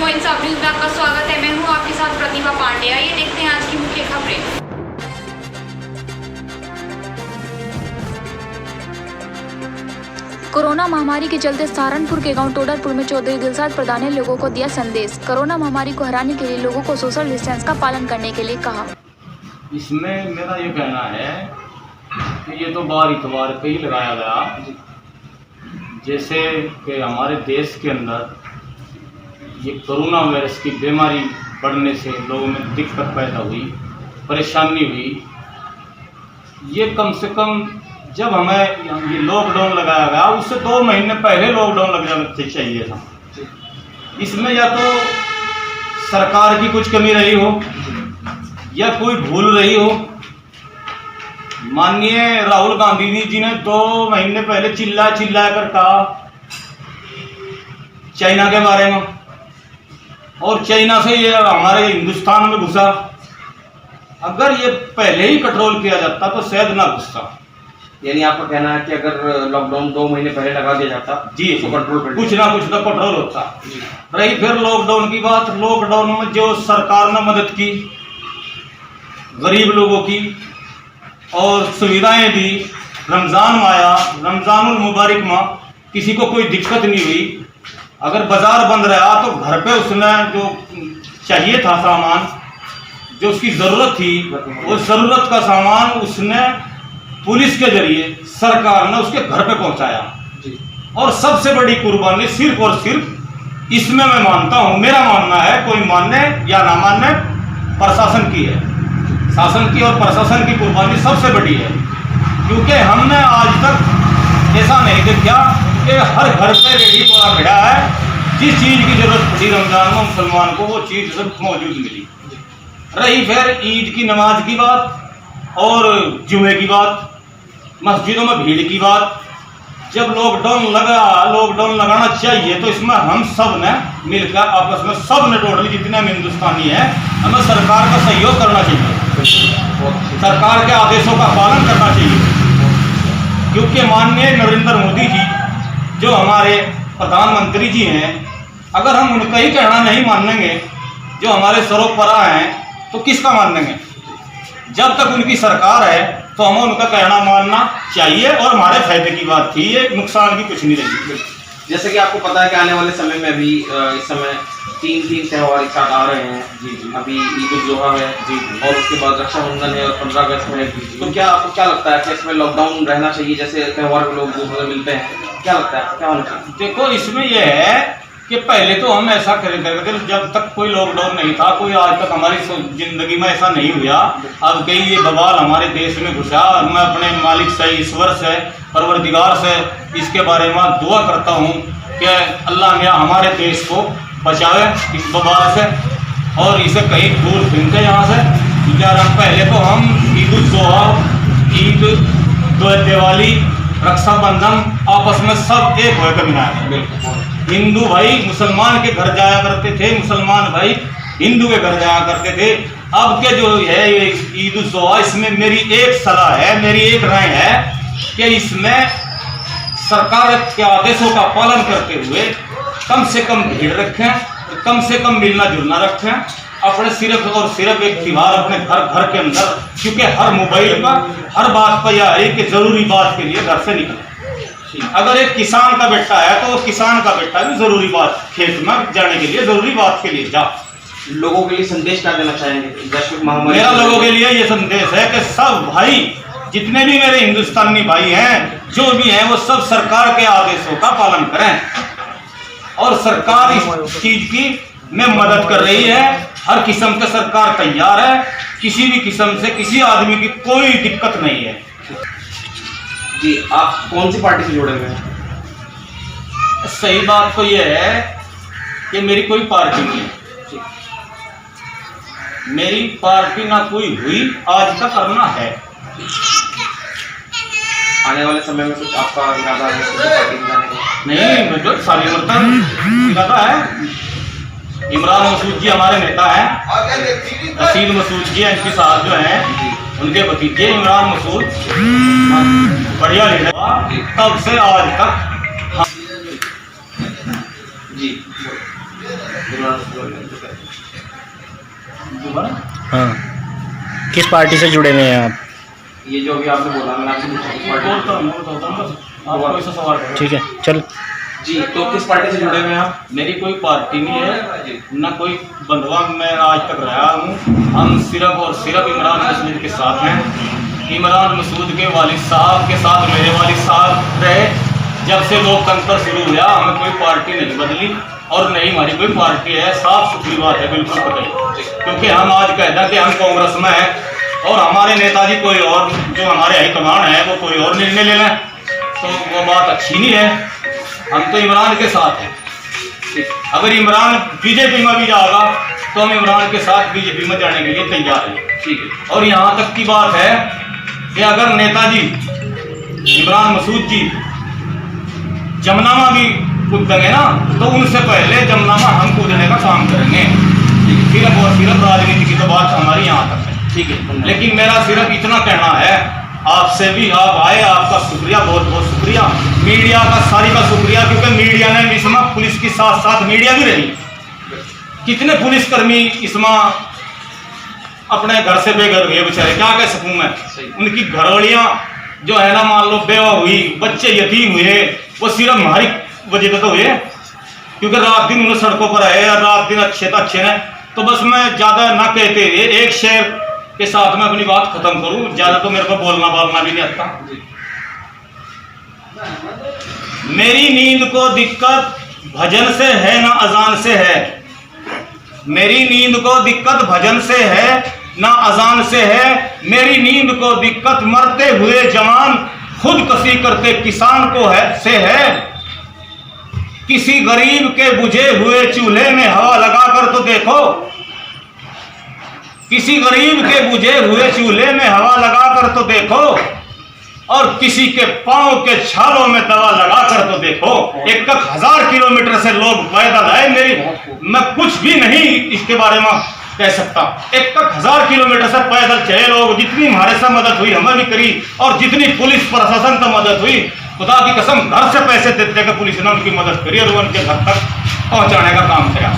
मोइंसाफ news में आपका स्वागत है। मैं हूं आपके साथ प्रतिभा पांडे। आइए देखते हैं आज की मुख्य खबरें। कोरोना महामारी के चलते सहारनपुर के गांव टोडरपुर में चौधरी दिलशाद प्रधान ने लोगों को दिया संदेश। कोरोना महामारी को हराने के लिए लोगों को सोशल डिस्टेंस का पालन करने के लिए कहा। इसमें मेरा ये कहना है कि ये तो बार इतवार पे ही लगाया गया, जैसे कि हमारे देश के अंदर ये कोरोना वायरस की बीमारी बढ़ने से लोगों में दिक्कत पैदा हुई, परेशानी हुई। ये कम से कम जब हमें ये लॉकडाउन लगाया गया उससे 2 महीने पहले लॉकडाउन लग जाना चाहिए था। इसमें या तो सरकार की कुछ कमी रही हो या कोई भूल रही हो। माननीय राहुल गांधी जी ने 2 महीने पहले चिल्ला कर कहा चाइना के बारे में, और चाइना से ये हमारे हिंदुस्तान में घुसा। अगर ये पहले ही कंट्रोल किया जाता तो शायद ना घुसता। यानी आपका कहना है कि अगर लॉकडाउन 2 महीने पहले लगा दिया जाता जी तो कंट्रोल कुछ ना कंट्रोल होता। रही फिर लॉकडाउन की बात, लॉकडाउन में जो सरकार ने मदद की गरीब लोगों की और सुविधाएं दी, रमज़ान में आया, रमज़ानुल मुबारक में किसी को कोई दिक्कत नहीं हुई। अगर बाजार बंद रहा तो घर पे उसने जो चाहिए था सामान, जो उसकी ज़रूरत थी, वो ज़रूरत का सामान उसने पुलिस के जरिए सरकार ने उसके घर पे पहुंचाया। और सबसे बड़ी कुर्बानी सिर्फ और सिर्फ इसमें मैं मानता हूं, मेरा मानना है, कोई मानने या ना मानने, प्रशासन की है। शासन की और प्रशासन की कुर्बानी सबसे बड़ी है, क्योंकि हमने आज तक ऐसा नहीं देखा कि हर घर पे रेडी वाला खड़ा है। जिस चीज़ की जरूरत पड़ी रमजान में मुसलमान को वो चीज़ सब मौजूद मिली। रही फिर ईद की नमाज की बात और जुमे की बात, मस्जिदों में भीड़ की बात, जब लॉकडाउन लगाना चाहिए तो इसमें हम सब ने मिलकर आपस में सब ने टोटली जितने हम हिंदुस्तानी हैं हमें सरकार का सहयोग करना चाहिए, सरकार के आदेशों का पालन करना चाहिए। क्योंकि माननीय नरेंद्र मोदी जी जो हमारे प्रधानमंत्री जी हैं, अगर हम उनका ही कहना नहीं मानेंगे, जो हमारे सर्वोपरा हैं, तो किसका मानेंगे? जब तक उनकी सरकार है तो हमें उनका कहना मानना चाहिए और हमारे फायदे की बात थी, ये नुकसान की कुछ नहीं रही। जैसे कि आपको पता है कि आने वाले समय में भी इस समय 3 त्यौहार एक साथ आ रहे हैं। जी। अभी ईद उल जुहा है जी, और उसके बाद रक्षाबंधन है और 15 अगस्त में है। तो क्या आपको क्या लगता है कि इसमें लॉकडाउन रहना चाहिए? जैसे त्यौहार के लोग दूसरे मिलते हैं, क्या लगता है क्या होना चाहिए? देखो, इसमें यह है कि पहले तो हम ऐसा करते जब तक कोई लॉकडाउन नहीं था, कोई आज तक हमारी जिंदगी में ऐसा नहीं हुआ। अब कई ये बवाल हमारे देश में घुसा, मैं अपने मालिक से, ईश्वर से, परवरदिगार से इसके बारे में दुआ करता हूँ कि अल्लाह मियाँ हमारे देश को बचावे इस बवाल से और इसे कहीं दूर फिरते यहाँ से। पहले तो हम ईद उल जुहा, ईद, दिवाली, रक्षाबंधन आपस में सब एक होकर मनाए। हिंदू भाई मुसलमान के घर जाया करते थे, मुसलमान भाई हिंदू के घर जाया करते थे। अब के जो है ये ईद उल जुहा, इसमें मेरी एक सलाह है, मेरी एक राय है कि इसमें सरकार के आदेशों का पालन करते हुए कम से कम भीड़ रखें, कम से कम मिलना जुलना रखें। अपने सिर्फ और सिर्फ एक त्योहार अपने घर के अंदर, क्योंकि हर मोबाइल पर हर बात पर यह है कि जरूरी बात के लिए घर से निकलें। अगर एक किसान का बेटा है तो किसान का बेटा भी जरूरी बात, खेत में जाने के लिए जरूरी बात के लिए जा। लोगों के लिए संदेश क्या देना चाहेंगे? वैश्विक महामारी मेरा लोगों के लिए ये संदेश है कि सब भाई, जितने भी मेरे हिंदुस्तानी भाई हैं, जो भी हैं, वो सब सरकार के आदेशों का पालन करें। और सरकार इस चीज की में मदद कर रही है, हर किस्म का सरकार तैयार है, किसी भी किस्म से किसी आदमी की कोई दिक्कत नहीं है। जी, आप कौन सी पार्टी से जुड़े हुए हैं? सही बात तो यह है कि मेरी कोई पार्टी नहीं है, मेरी पार्टी ना कोई हुई आज तक करना है। आने वाले समय में कुछ आपका इरादा है पार्टी में जाने का? नहीं, जो साली मरतन इरादा है। इमरान मसूद जी हमारे नेता हैं, रशीद मसूद जी एमपी साहब जो हैं, उनके भतीजे इमरान मसूद बढ़िया लीडर तब से आज तक। जी हाँ, किस पार्टी से जुड़े हुए हैं आप? ये जो अभी आपने बोला, मैंने आपसे पूछा किस पार्टी से? ठीक है, चल। जी, तो किस पार्टी से जुड़े हुए हैं आप? मेरी कोई पार्टी नहीं है, ना कोई बंधुआ मैं आज तक रहा हूँ। हम सिर्फ और सिर्फ इमरान मसूद के साथ हैं। इमरान मसूद के वालिद साहब के साथ मेरे वालिद साहब रहे। जब से लोकतंत्र शुरू हुआ हमें कोई पार्टी नहीं बदली और नहीं हमारी कोई पार्टी है। साफ सुथरी बात है, बिल्कुल कतई। क्योंकि हम आज कहते हैं कि हम कांग्रेस में हैं और हमारे नेताजी कोई और, जो हमारे हाईकमान है वो कोई और निर्णय ले लें, तो वो बात अच्छी नहीं है। हम तो इमरान के साथ हैं। अगर इमरान बीजेपी में भी जाएगा तो हम इमरान के साथ बीजेपी में जाने के लिए तैयार हैं। ठीक है। और यहाँ तक की बात है कि अगर नेताजी इमरान मसूद जी जमनामा भी कूदेंगे ना, तो उनसे पहले जमनामा हम कूदने का काम करेंगे। सिर्फ और सिर्फ राजनीति की तो बात हमारी यहाँ तक है। ठीक है। लेकिन मेरा सिर्फ इतना कहना है, आपसे भी आप आए, आपका शुक्रिया, बहुत बहुत शुक्रिया। मीडिया का सारी का शुक्रिया, क्योंकि मीडिया ने इसमें पुलिस के साथ साथ मीडिया भी रही। कितने पुलिसकर्मी इसमें अपने घर से बेघर हुए बेचारे, क्या कह सकूं मैं। उनकी घरवालियां जो है ना, मान लो बेवा हुई, बच्चे यतीम हुए, वो सिर्फ हमारी वजह तो हुए, क्योंकि रात दिन उन्हें सड़कों पर आए, रात दिन अच्छे तो अच्छे ने। तो बस मैं ज़्यादा ना कहते हुए एक शेर के साथ मैं अपनी बात खत्म करूं। ज़्यादा तो मेरे को बोलना भी नहीं आता। मेरी नींद को दिक्कत भजन से है ना अजान से है। मेरी नींद को दिक्कत भजन से है ना अजान से है। मेरी नींद को दिक्कत मरते हुए जवान खुदकशी करते किसान को से है। किसी गरीब के बुझे हुए चूल्हे में हवा लगाकर तो देखो। किसी गरीब के बुझे हुए चूल्हे में हवा लगाकर तो देखो, और किसी के पांव के छालों में दवा लगाकर तो देखो। 1000 किलोमीटर से लोग पैदल आए। मैं कुछ भी नहीं इसके बारे में कह सकता। 1000 किलोमीटर से पैदल चले लोग। जितनी हमारे से मदद हुई हमें भी करी, और जितनी पुलिस प्रशासन से मदद हुई, खुदा की कसम घर से पैसे देते कि पुलिस ने उनकी मदद करी और उनके घर तक पहुंचाने का काम किया।